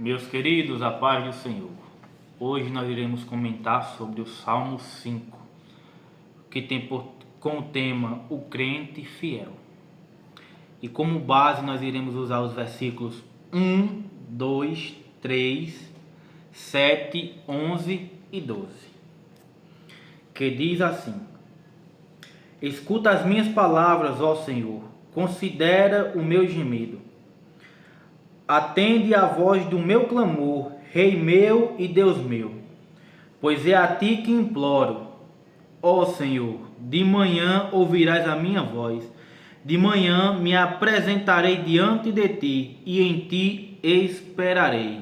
Meus queridos, a paz do Senhor. Hoje nós iremos comentar sobre o Salmo 5, que tem como tema o crente fiel. E como base nós iremos usar os versículos 1, 2, 3, 7, 11 e 12, que diz assim: Escuta as minhas palavras, ó Senhor, considera o meu gemido. Atende à voz do meu clamor, Rei meu e Deus meu, pois é a ti que imploro. Ó Senhor, de manhã ouvirás a minha voz, de manhã me apresentarei diante de ti, e em ti esperarei.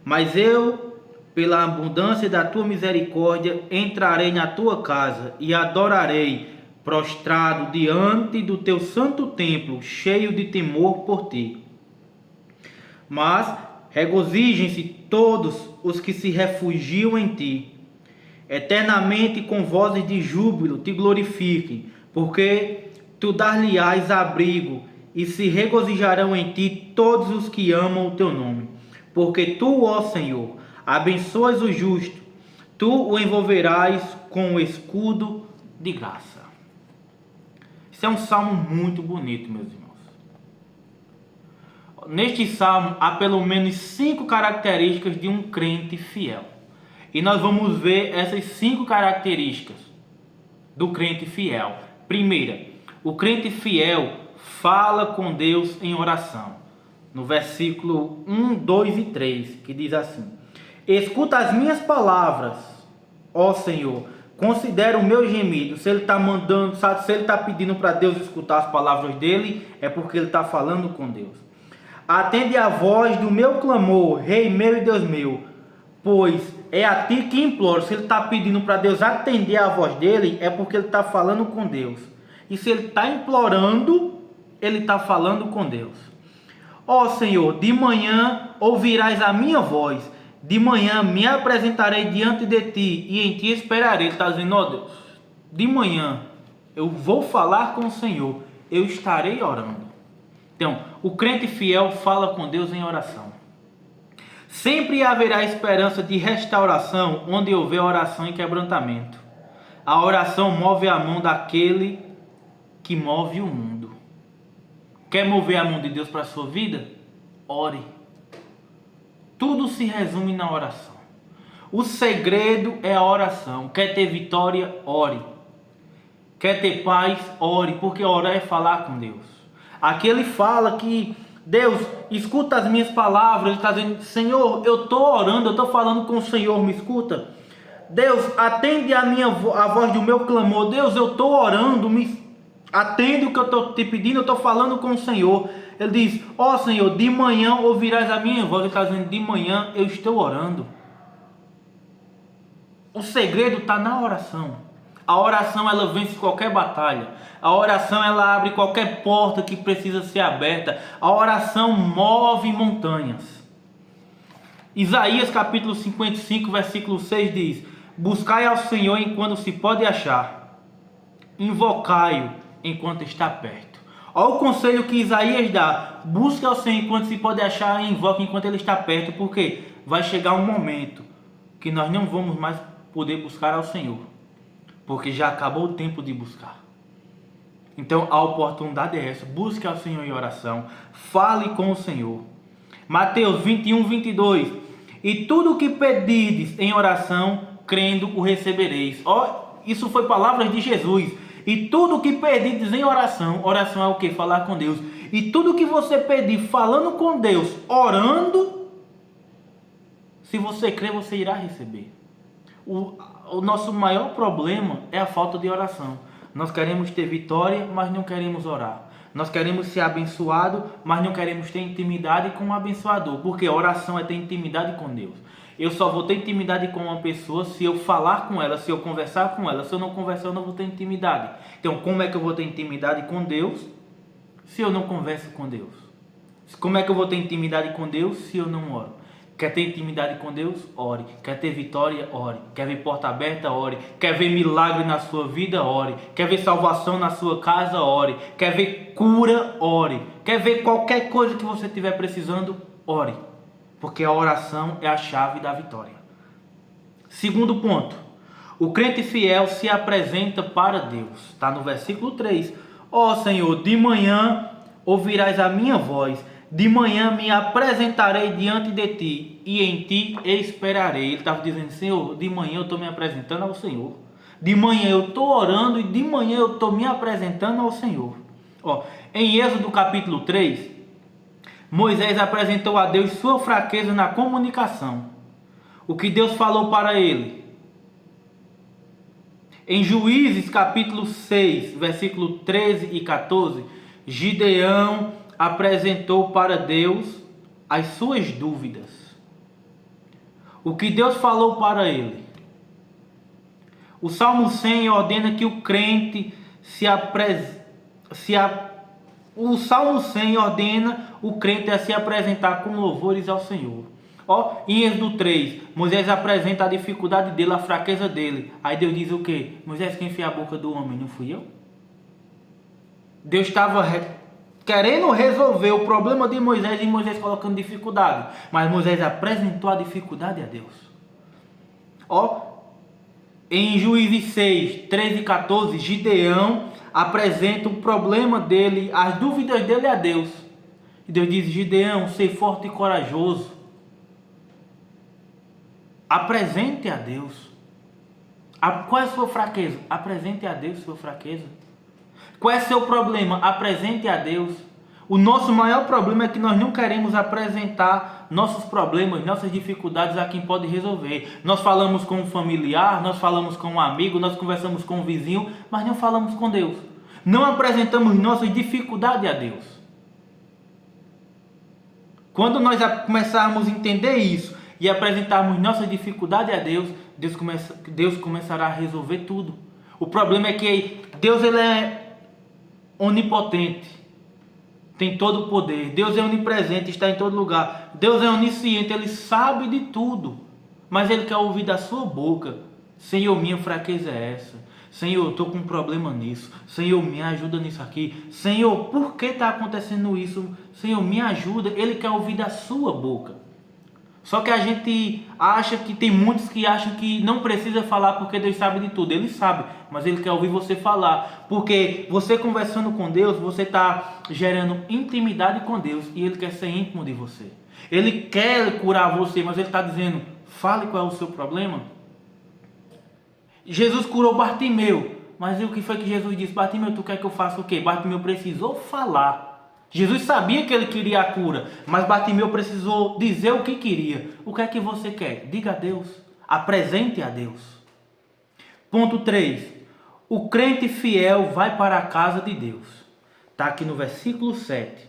Mas eu, pela abundância da tua misericórdia, entrarei na tua casa e adorarei, prostrado diante do teu santo templo, cheio de temor por ti. Mas regozijem-se todos os que se refugiam em ti. Eternamente com vozes de júbilo te glorifiquem, porque tu dar-lhe-ás abrigo, e se regozijarão em ti todos os que amam o teu nome. Porque tu, ó Senhor, abençoas o justo, tu o envolverás com o escudo de graça. Isso é um salmo muito bonito, meus irmãos. Neste salmo há pelo menos 5 características de um crente fiel. E nós vamos ver essas 5 características do crente fiel. Primeira, o crente fiel fala com Deus em oração. No versículo 1, 2 e 3, que diz assim: Escuta as minhas palavras, ó Senhor, considera o meu gemido. Se ele está mandando, sabe, se ele está pedindo para Deus escutar as palavras dele, é porque ele está falando com Deus. Atende a voz do meu clamor, Rei meu e Deus meu, pois é a ti que imploro. Se ele está pedindo para Deus atender a voz dele, é porque ele está falando com Deus. E se ele está implorando, ele está falando com Deus. Ó Senhor, de manhã ouvirás a minha voz, de manhã me apresentarei diante de ti, e em ti esperarei. Ele está dizendo: ó Deus, de manhã eu vou falar com o Senhor, eu estarei orando. Então, o crente fiel fala com Deus em oração. Sempre haverá esperança de restauração onde houver oração e quebrantamento. A oração move a mão daquele que move o mundo. Quer mover a mão de Deus para a sua vida? Ore. Tudo se resume na oração. O segredo é a oração. Quer ter vitória? Ore. Quer ter paz? Ore, porque orar é falar com Deus. Aqui ele fala que Deus, escuta as minhas palavras. Ele está dizendo: Senhor, eu estou orando, eu estou falando com o Senhor, me escuta. Deus, atende a voz do meu clamor. Deus, eu estou orando, me atende o que eu estou te pedindo, eu estou falando com o Senhor. Ele diz: ó Senhor, de manhã ouvirás a minha voz. Ele está dizendo: de manhã eu estou orando. O segredo está na oração. A oração, ela vence qualquer batalha. A oração, ela abre qualquer porta que precisa ser aberta. A oração move montanhas. Isaías capítulo 55, versículo 6 diz: Buscai ao Senhor enquanto se pode achar, invocai-o enquanto está perto. Olha o conselho que Isaías dá: busque ao Senhor enquanto se pode achar, e invoque enquanto ele está perto, porque vai chegar um momento que nós não vamos mais poder buscar ao Senhor, porque já acabou o tempo de buscar. Então a oportunidade é essa: busque ao Senhor em oração, fale com o Senhor. Mateus 21, 22: E tudo o que pedirdes em oração, crendo, o recebereis. Isso foi palavras de Jesus. E tudo o que pedirdes em oração, oração é o que? Falar com Deus. E tudo o que você pedir falando com Deus, orando, se você crer, você irá receber. O nosso maior problema é a falta de oração. Nós queremos ter vitória, mas não queremos orar. Nós queremos ser abençoados, mas não queremos ter intimidade com o abençoador. Porque a oração é ter intimidade com Deus. Eu só vou ter intimidade com uma pessoa se eu falar com ela, se eu conversar com ela. Se eu não conversar, eu não vou ter intimidade. Então, como é que eu vou ter intimidade com Deus se eu não converso com Deus? Como é que eu vou ter intimidade com Deus se eu não oro? Quer ter intimidade com Deus? Ore. Quer ter vitória? Ore. Quer ver porta aberta? Ore. Quer ver milagre na sua vida? Ore. Quer ver salvação na sua casa? Ore. Quer ver cura? Ore. Quer ver qualquer coisa que você estiver precisando? Ore. porque a oração é a chave da vitória. Segundo ponto, o crente fiel se apresenta para Deus. Está no versículo 3. Ó Senhor, de manhã ouvirás a minha voz, de manhã me apresentarei diante de ti, e em ti esperarei. Ele estava dizendo, Senhor, de manhã eu estou me apresentando ao Senhor. De manhã eu estou orando e de manhã eu estou me apresentando ao Senhor. Ó, em Êxodo capítulo 3, Moisés apresentou a Deus sua fraqueza na comunicação. O que Deus falou para ele. Em Juízes capítulo 6, versículo 13 e 14, Gideão apresentou para Deus as suas dúvidas. O que Deus falou para ele. O Salmo 100 ordena que o crente o Salmo 100 ordena o crente a se apresentar com louvores ao Senhor. Ó, em Êxodo 3, Moisés apresenta a dificuldade dele, a fraqueza dele. Aí Deus diz o quê? Moisés, quem fez a boca do homem? Não fui eu? Deus estava querendo resolver o problema de Moisés e Moisés colocando dificuldade. Mas Moisés apresentou a dificuldade a Deus. Ó, em Juízes 6, 13 e 14, Gideão apresenta o problema dele, as dúvidas dele a Deus. E Deus diz, Gideão, seja forte e corajoso. Apresente a Deus. Qual é a sua fraqueza? Apresente a Deus sua fraqueza. Qual é o seu problema? Apresente a Deus. O nosso maior problema é que nós não queremos apresentar nossos problemas, nossas dificuldades a quem pode resolver. Nós falamos com um familiar, nós falamos com um amigo, nós conversamos com um vizinho, mas não falamos com Deus. Não apresentamos nossas dificuldades a Deus. Quando nós começarmos a entender isso e apresentarmos nossas dificuldades a Deus, Deus começará a resolver tudo. O problema é que Deus ele é onipotente, tem todo o poder. Deus é onipresente, está em todo lugar. Deus é onisciente, Ele sabe de tudo. Mas Ele quer ouvir da sua boca. Senhor, minha fraqueza é essa. Senhor, eu estou com um problema nisso. Senhor, me ajuda nisso aqui. Senhor, por que está acontecendo isso? Senhor, me ajuda. Ele quer ouvir da sua boca. Só que a gente acha que tem muitos que acham que não precisa falar porque Deus sabe de tudo. Ele sabe, mas Ele quer ouvir você falar. Porque você conversando com Deus, você está gerando intimidade com Deus e Ele quer ser íntimo de você. Ele quer curar você, mas Ele está dizendo, fale qual é o seu problema. Jesus curou Bartimeu, mas o que foi que Jesus disse? Bartimeu, tu quer que eu faça o quê? Bartimeu precisou falar. Jesus sabia que ele queria a cura, mas Bartimeu precisou dizer o que queria. O que é que você quer? Diga a Deus. Apresente a Deus. Ponto 3. O crente fiel vai para a casa de Deus. Está aqui no versículo 7.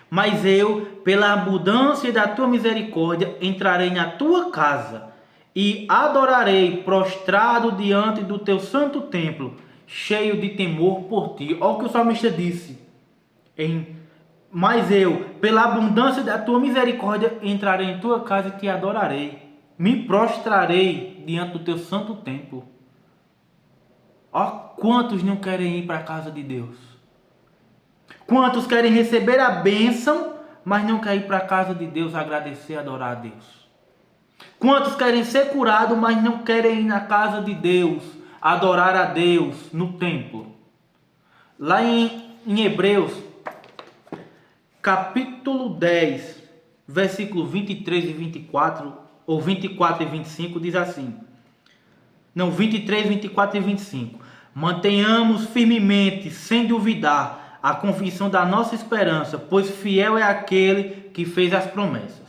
Mas eu, pela abundância da tua misericórdia, entrarei na tua casa e adorarei prostrado diante do teu santo templo, cheio de temor por ti. Olha o que o salmista disse. Mas eu, pela abundância da tua misericórdia, entrarei em tua casa e te adorarei. Me prostrarei diante do teu santo templo. Ó, quantos não querem ir para a casa de Deus? Quantos querem receber a bênção, mas não querem ir para a casa de Deus agradecer e adorar a Deus? Quantos querem ser curados, mas não querem ir na casa de Deus, adorar a Deus no templo? Lá em Hebreus, capítulo 10, versículo 23 e 24, ou 24 e 25, diz assim. Não, 23, 24 e 25. Mantenhamos firmemente, sem duvidar, a confissão da nossa esperança, pois fiel é aquele que fez as promessas.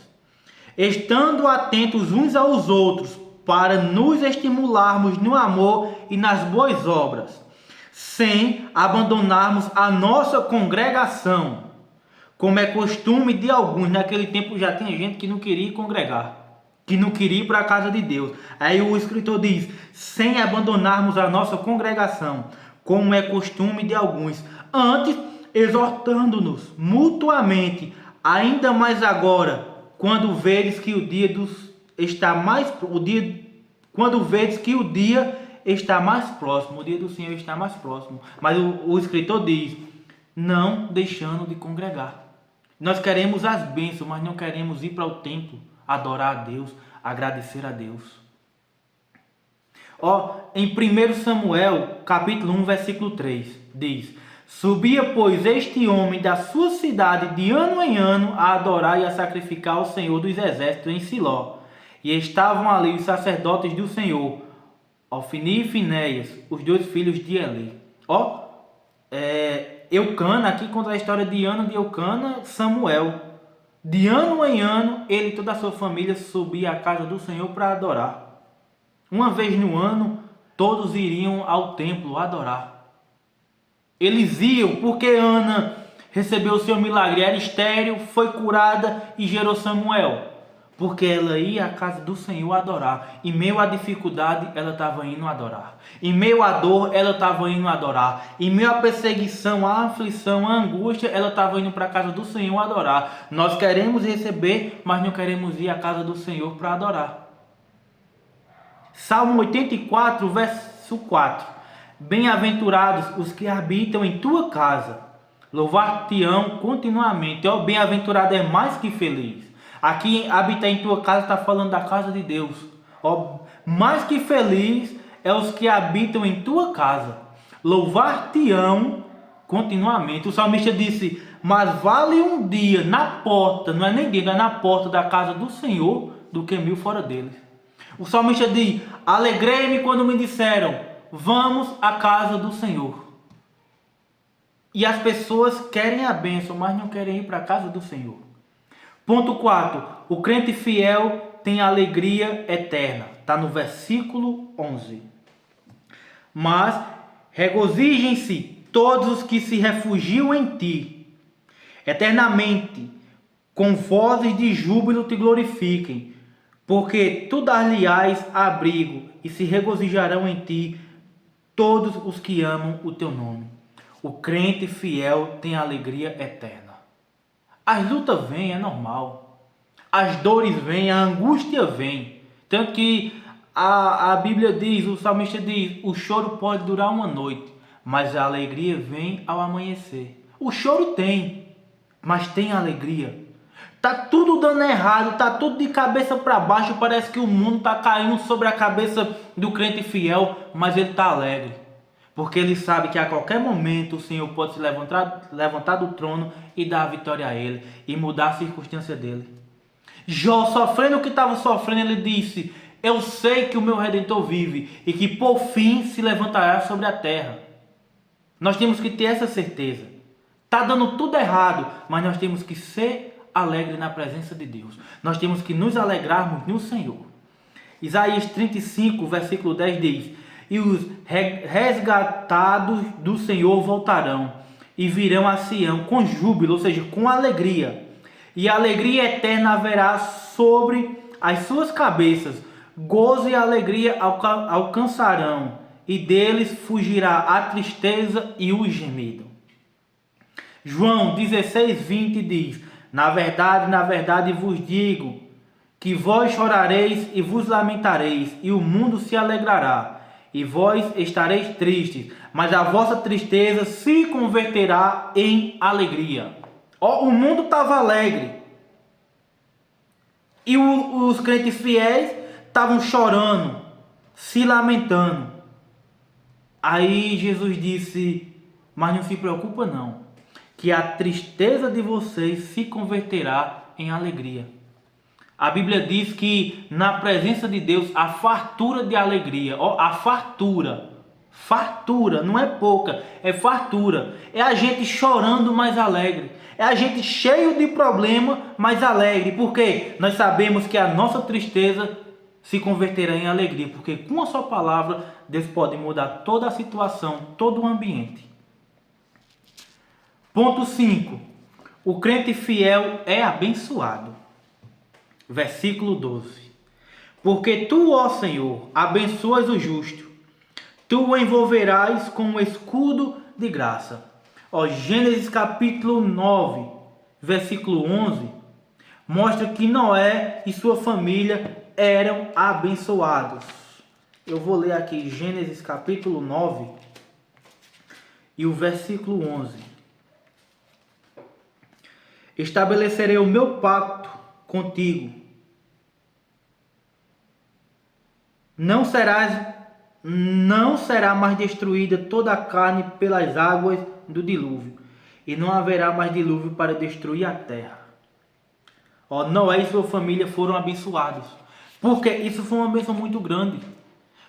Estando atentos uns aos outros, para nos estimularmos no amor e nas boas obras, sem abandonarmos a nossa congregação, como é costume de alguns. Naquele tempo já tinha gente que não queria congregar, que não queria ir para a casa de Deus. Aí o escritor diz, sem abandonarmos a nossa congregação, como é costume de alguns, antes exortando-nos mutuamente, ainda mais agora, quando vedes que o dia está mais próximo, o dia do Senhor está mais próximo. Mas o escritor diz, não deixando de congregar. Nós queremos as bênçãos, mas não queremos ir para o templo adorar a Deus, agradecer a Deus. Em 1 Samuel, capítulo 1, versículo 3, diz: subia, pois, este homem da sua cidade de ano em ano a adorar e a sacrificar ao Senhor dos Exércitos em Siló. E estavam ali os sacerdotes do Senhor, Ofni e Finéias, os dois filhos de Eli. Eucana, aqui conta a história de Ana de Eucana, Samuel. De ano em ano, ele e toda a sua família subia à casa do Senhor para adorar. Uma vez no ano, todos iriam ao templo adorar. Eles iam porque Ana recebeu o seu milagre, era estéril, foi curada e gerou Samuel. Porque ela ia à casa do Senhor adorar. Em meio à dificuldade, ela estava indo adorar. Em meio à dor, ela estava indo adorar. Em meio à perseguição, à aflição, à angústia, ela estava indo para a casa do Senhor adorar. Nós queremos receber, mas não queremos ir à casa do Senhor para adorar. Salmo 84, verso 4. Bem-aventurados os que habitam em tua casa. Louvar-te-ão continuamente. Bem-aventurado é mais que feliz. Aqui, habitar em tua casa está falando da casa de Deus. Mais que feliz é os que habitam em tua casa. Louvar-te-ão continuamente. O salmista disse: mas vale um dia na porta, não é nem dentro, é na porta da casa do Senhor, do que 1000 fora dele. O salmista diz: alegrei-me quando me disseram, vamos à casa do Senhor. E as pessoas querem a bênção, mas não querem ir para a casa do Senhor. Ponto 4. O crente fiel tem alegria eterna. Está no versículo 11. Mas regozijem-se todos os que se refugiam em ti. Eternamente, com vozes de júbilo te glorifiquem. Porque tu dar-lhe-ás abrigo e se regozijarão em ti todos os que amam o teu nome. O crente fiel tem alegria eterna. As lutas vêm, é normal. As dores vêm, a angústia vem. Tanto que a Bíblia diz, o salmista diz, o choro pode durar uma noite, mas a alegria vem ao amanhecer. O choro tem, mas tem alegria. Tá tudo dando errado, tá tudo de cabeça para baixo, parece que o mundo tá caindo sobre a cabeça do crente fiel, mas ele tá alegre. Porque ele sabe que a qualquer momento o Senhor pode se levantar do trono e dar a vitória a ele e mudar a circunstância dele. Jó, sofrendo o que estava sofrendo, ele disse: eu sei que o meu Redentor vive e que por fim se levantará sobre a terra. Nós temos que ter essa certeza. Está dando tudo errado, mas nós temos que ser alegres na presença de Deus. Nós temos que nos alegrarmos no Senhor. Isaías 35, versículo 10 diz: e os resgatados do Senhor voltarão e virão a Sião com júbilo, ou seja, com alegria. E a alegria eterna haverá sobre as suas cabeças. Gozo e alegria alcançarão, e deles fugirá a tristeza e o gemido. João 16:20 diz: na verdade vos digo, que vós chorareis e vos lamentareis, e o mundo se alegrará. E vós estareis tristes, mas a vossa tristeza se converterá em alegria. O mundo estava alegre. E os crentes fiéis estavam chorando, se lamentando. Aí Jesus disse: mas não se preocupa não, que a tristeza de vocês se converterá em alegria. A Bíblia diz que na presença de Deus há fartura de alegria. A fartura. Fartura, não é pouca, é fartura. É a gente chorando, mas alegre. É a gente cheio de problema, mas alegre. Porque nós sabemos que a nossa tristeza se converterá em alegria. Porque com a sua palavra, Deus pode mudar toda a situação, todo o ambiente. Ponto 5. O crente fiel é abençoado. Versículo 12. Porque tu, ó Senhor, abençoas o justo, tu o envolverás com um escudo de graça. Gênesis capítulo 9, versículo 11, mostra que Noé e sua família eram abençoados. Eu vou ler aqui Gênesis capítulo 9 e o versículo 11. Estabelecerei o meu pacto contigo não será mais destruída toda a carne pelas águas do dilúvio, e não haverá mais dilúvio para destruir a terra. Ó, Noé e sua família foram abençoados, porque isso foi uma bênção muito grande,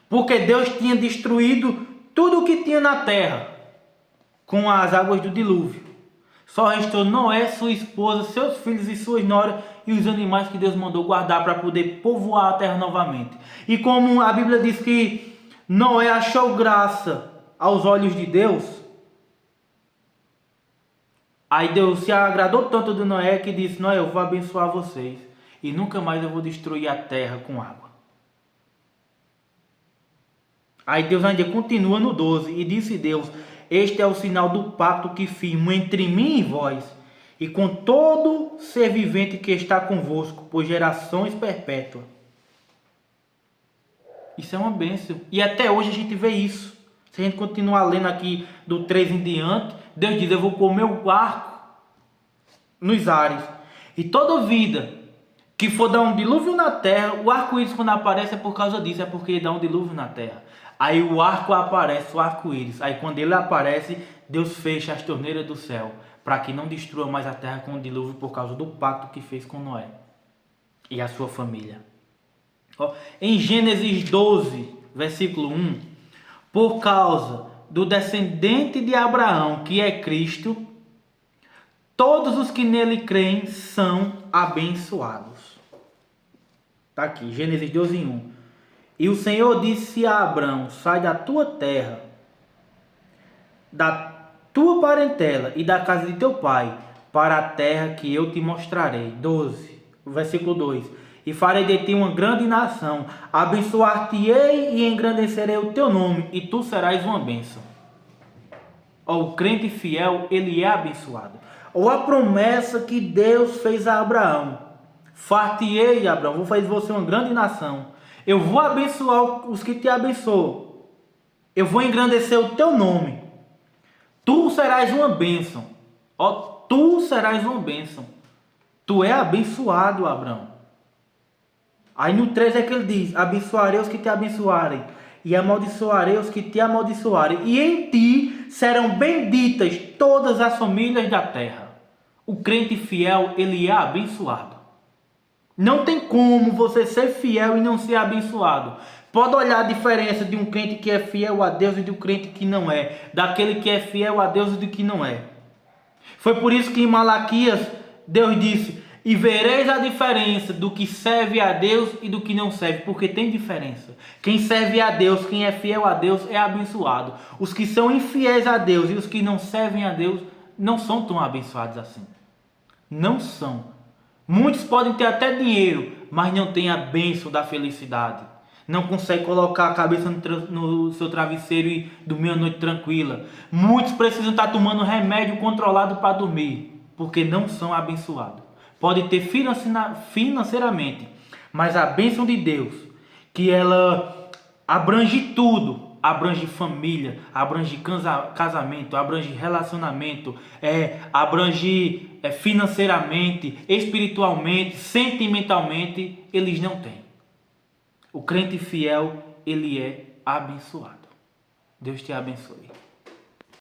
porque Deus tinha destruído tudo o que tinha na terra com as águas do dilúvio. Só restou Noé, sua esposa, seus filhos e suas noras e os animais que Deus mandou guardar para poder povoar a terra novamente. E como a Bíblia diz que Noé achou graça aos olhos de Deus, aí Deus se agradou tanto de Noé que disse: Noé, eu vou abençoar vocês e nunca mais eu vou destruir a terra com água. Aí Deus ainda continua no 12 e disse Deus: este é o sinal do pacto que firmo entre mim e vós, e com todo ser vivente que está convosco, por gerações perpétuas. Isso é uma bênção. E até hoje a gente vê isso. Se a gente continuar lendo aqui do 3 em diante, Deus diz: eu vou pôr meu arco nos ares. E toda vida que for dar um dilúvio na terra, o arco-íris quando aparece é por causa disso, é porque dá um dilúvio na terra. Aí o arco aparece, o arco-íris. Aí quando ele aparece, Deus fecha as torneiras do céu, para que não destrua mais a terra com o dilúvio por causa do pacto que fez com Noé e a sua família. Ó, em Gênesis 12, versículo 1, por causa do descendente de Abraão, que é Cristo, todos os que nele creem são abençoados. Está aqui, Gênesis 12, 1. E o Senhor disse a Abraão: sai da tua terra, da tua parentela e da casa de teu pai, para a terra que eu te mostrarei. 12, versículo 2. E farei de ti uma grande nação, abençoar-te-ei e engrandecerei o teu nome, e tu serás uma bênção. Ó, o crente fiel, ele é abençoado. Ou a promessa que Deus fez a Abraão: far-te-ei, Abraão, vou fazer de você uma grande nação. Eu vou abençoar os que te abençoam. Eu vou engrandecer o teu nome. Tu serás uma bênção. Ó, tu serás uma bênção. Tu é abençoado, Abraão. Aí no 3 é que ele diz: abençoarei os que te abençoarem, e amaldiçoarei os que te amaldiçoarem, e em ti serão benditas todas as famílias da terra. O crente fiel, ele é abençoado. Não tem como você ser fiel e não ser abençoado. Pode olhar a diferença de um crente que é fiel a Deus e de um crente que não é. Daquele que é fiel a Deus e do que não é. Foi por isso que em Malaquias Deus disse: e vereis a diferença do que serve a Deus e do que não serve. Porque tem diferença. Quem serve a Deus, quem é fiel a Deus é abençoado. Os que são infiéis a Deus e os que não servem a Deus não são tão abençoados assim. Não são. Muitos podem ter até dinheiro, mas não têm a bênção da felicidade. Não conseguem colocar a cabeça no seu travesseiro e dormir uma noite tranquila. Muitos precisam estar tomando remédio controlado para dormir, porque não são abençoados. Pode ter financeiramente, mas a bênção de Deus, que ela abrange tudo, abrange família, abrange casamento, abrange relacionamento, abrange financeiramente, espiritualmente, sentimentalmente, eles não têm. O crente fiel, ele é abençoado. Deus te abençoe.